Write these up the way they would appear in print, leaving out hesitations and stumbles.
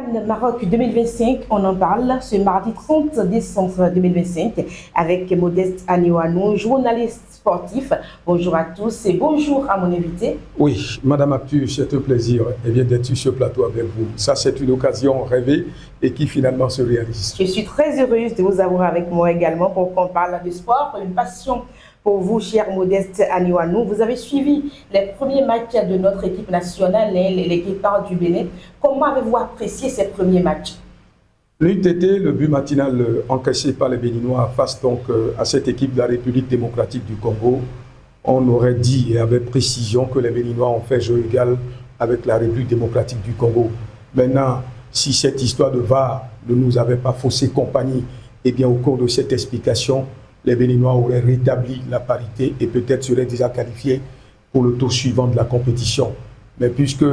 CAN Maroc 2025, on en parle ce mardi 30 décembre 2025 avec Modeste Aniouanou, journaliste sportif. Bonjour à tous et bonjour à mon invité. Oui, Madame Actu, c'est un plaisir d'être sur ce plateau avec vous. Ça, c'est une occasion rêvée et qui finalement se réalise. Je suis très heureuse de vous avoir avec moi également pour qu'on parle de sport, une passion pour vous, cher Modeste Aniouanou. Vous avez suivi les premiers matchs de notre équipe nationale, les Guépards du Bénin. Comment avez-vous apprécié ces premiers matchs? L'eût été le but matinal encaissé par les Béninois face donc à cette équipe de la République démocratique du Congo. On aurait dit et avec précision que les Béninois ont fait jeu égal avec la République démocratique du Congo. Maintenant, si cette histoire de VAR ne nous avait pas faussé compagnie, eh bien au cours de cette explication, les Béninois auraient rétabli la parité et peut-être seraient déjà qualifiés pour le tour suivant de la compétition. Mais puisque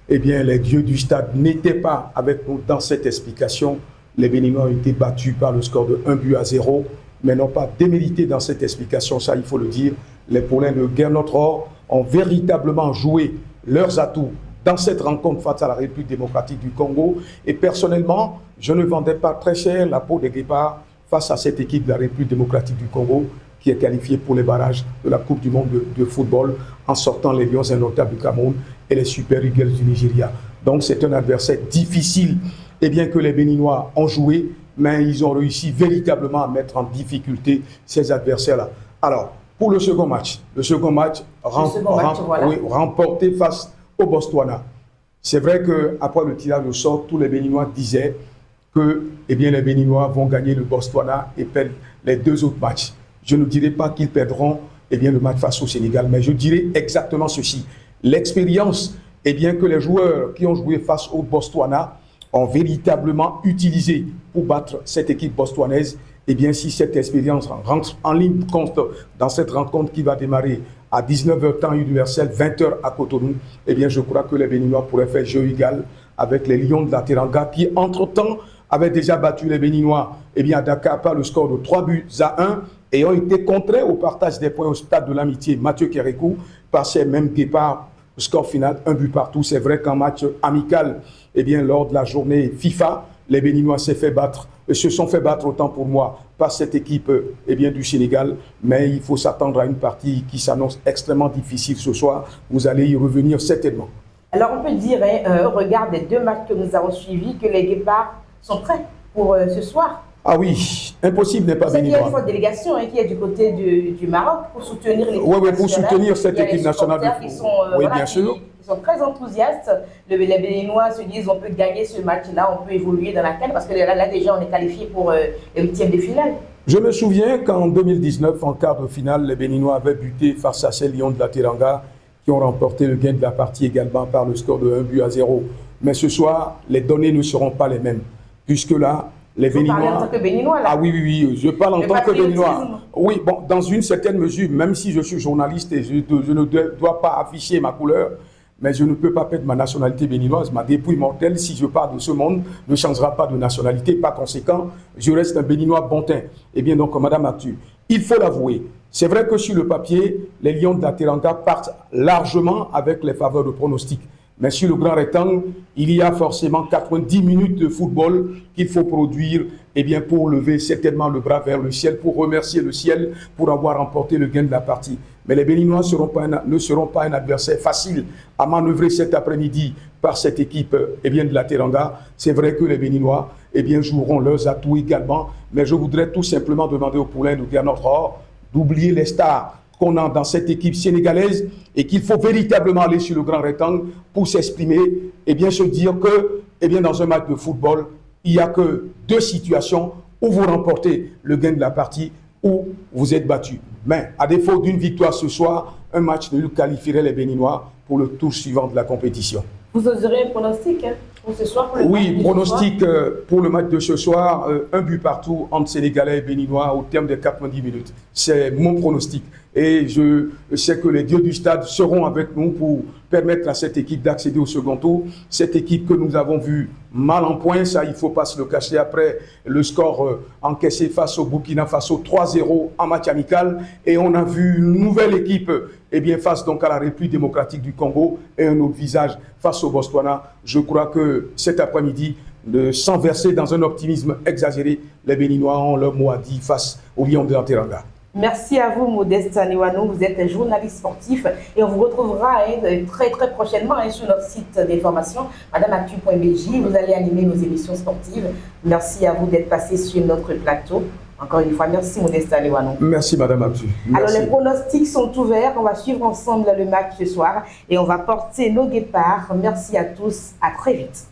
les dieux du stade n'étaient pas avec nous dans cette explication, les Béninois ont été battus par le score de 1-0, mais n'ont pas démérité dans cette explication, ça il faut le dire. Les Poulains de Guerre-Notre-Or ont véritablement joué leurs atouts dans cette rencontre face à la République démocratique du Congo. Et personnellement, je ne vendais pas très cher la peau des Guépards face à cette équipe de la République démocratique du Congo qui est qualifiée pour les barrages de la Coupe du monde de football en sortant les Lions indomptables du Cameroun et les Super Eagles du Nigeria. Donc c'est un adversaire difficile que les Béninois ont joué, mais ils ont réussi véritablement à mettre en difficulté ces adversaires-là. Alors, pour le second match remporté face au Botswana. C'est vrai qu'après le tirage au sort, tous les Béninois disaient que les Béninois vont gagner le Botswana et perdre les deux autres matchs. Je ne dirais pas qu'ils perdront le match face au Sénégal, mais je dirais exactement ceci. L'expérience que les joueurs qui ont joué face au Botswana ont véritablement utilisé pour battre cette équipe botswanaise, si cette expérience rentre en ligne de compte dans cette rencontre qui va démarrer à 19h temps universel, 20h à Cotonou, je crois que les Béninois pourraient faire jeu égal avec les Lions de la Teranga qui, entre-temps, avaient déjà battu les Béninois à Dakar par le score de 3-1 et ont été contraints au partage des points au stade de l'amitié Mathieu Kérékou par ces mêmes Guépards. Le score final, 1 but partout. C'est vrai qu'en match amical, lors de la journée FIFA, les Béninois se sont fait battre autant pour moi par cette équipe du Sénégal. Mais il faut s'attendre à une partie qui s'annonce extrêmement difficile ce soir. Vous allez y revenir certainement. Alors on peut dire, au regard des deux matchs que nous avons suivis, que les Guépards sont prêts pour ce soir. Ah oui, impossible n'est pas Béninois. Il y a une forte délégation qui est du côté du Maroc pour soutenir l'équipe nationale. Oui, pour soutenir cette équipe nationale. Qui sont très enthousiastes. Les Béninois se disent on peut gagner ce match-là, on peut évoluer dans la CAN parce que là déjà on est qualifié pour les huitièmes de finale. Je me souviens qu'en 2019, en quart de finale, les Béninois avaient buté face à ces Lions de la Teranga qui ont remporté le gain de la partie également par le score de 1-0. Mais ce soir, les données ne seront pas les mêmes. Puisque là, les Béninois... Vous parlez en tant que Béninois là? Ah oui, je parle en tant que Béninois. Oui, bon, dans une certaine mesure, même si je suis journaliste et je ne dois pas afficher ma couleur, mais je ne peux pas perdre ma nationalité béninoise, ma dépouille mortelle, si je pars de ce monde, ne changera pas de nationalité. Par conséquent, je reste un Béninois bon teint. Donc, Madame Actu, il faut l'avouer, c'est vrai que sur le papier, les Lions de la Teranga partent largement avec les faveurs de pronostic. Mais sur le grand rectangle, il y a forcément 90 minutes de football qu'il faut produire pour lever certainement le bras vers le ciel, pour remercier le ciel pour avoir remporté le gain de la partie. Mais les Béninois ne seront pas un adversaire facile à manœuvrer cet après-midi par cette équipe de la Teranga. C'est vrai que les Béninois joueront leurs atouts également, mais je voudrais tout simplement demander aux Poulains de Guerre-Notre-Or d'oublier les stars qu'on a dans cette équipe sénégalaise et qu'il faut véritablement aller sur le grand rectangle pour s'exprimer se dire que dans un match de football, il n'y a que deux situations où vous remportez le gain de la partie ou vous êtes battu. Mais à défaut d'une victoire ce soir, un match nul qualifierait les Béninois pour le tour suivant de la compétition. Vous oserez un pronostic pour ce soir? Pronostic pour le match de ce soir, un but partout entre Sénégalais et Béninois au terme des 90 minutes. C'est mon pronostic. Et je sais que les dieux du stade seront avec nous pour permettre à cette équipe d'accéder au second tour. Cette équipe que nous avons vue mal en point, ça il ne faut pas se le cacher après le score encaissé face au Burkina Faso 3-0 en match amical. Et on a vu une nouvelle équipe face donc à la République démocratique du Congo et un autre visage face au Botswana. Je crois que cet après-midi, sans verser dans un optimisme exagéré. Les Béninois ont leur mot à dire face au lion de la Teranga. Merci à vous, Modeste Aniwanou. Vous êtes journaliste sportif et on vous retrouvera très prochainement sur notre site d'information, madameactu.bj. Vous allez animer nos émissions sportives. Merci à vous d'être passé sur notre plateau. Encore une fois, merci, Modeste Aniwanou. Merci, Madame Actu. Alors, les pronostics sont ouverts. On va suivre ensemble le match ce soir et on va porter nos guépards. Merci à tous. À très vite.